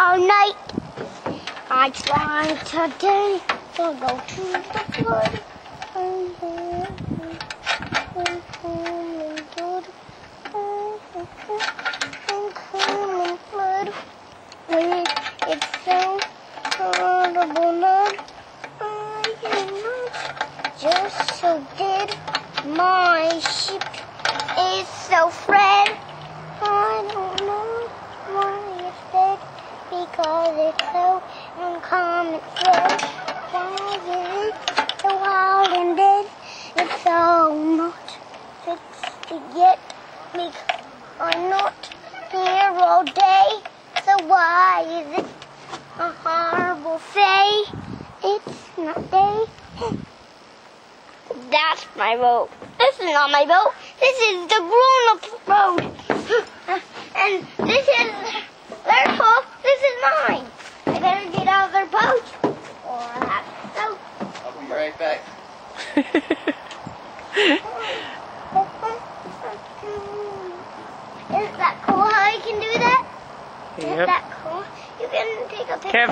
all night. I try today to go to the flood. It's so horrible now. I cannot just so dead. My ship is so friend. I don't know why it's dead, because it's so uncommon fresh. Why is it so wild and dead? It's so not fixed to get me. I'm not here all day, so why is it a horrible fate? It's not day. That's my boat. This is not my boat. This is the grown-up boat. And this is their boat. This is mine. I better get out of their boat, or I'll have to float. I'll be right back. Is that cool how you can do that? Yep. Is that cool? You can take a picture.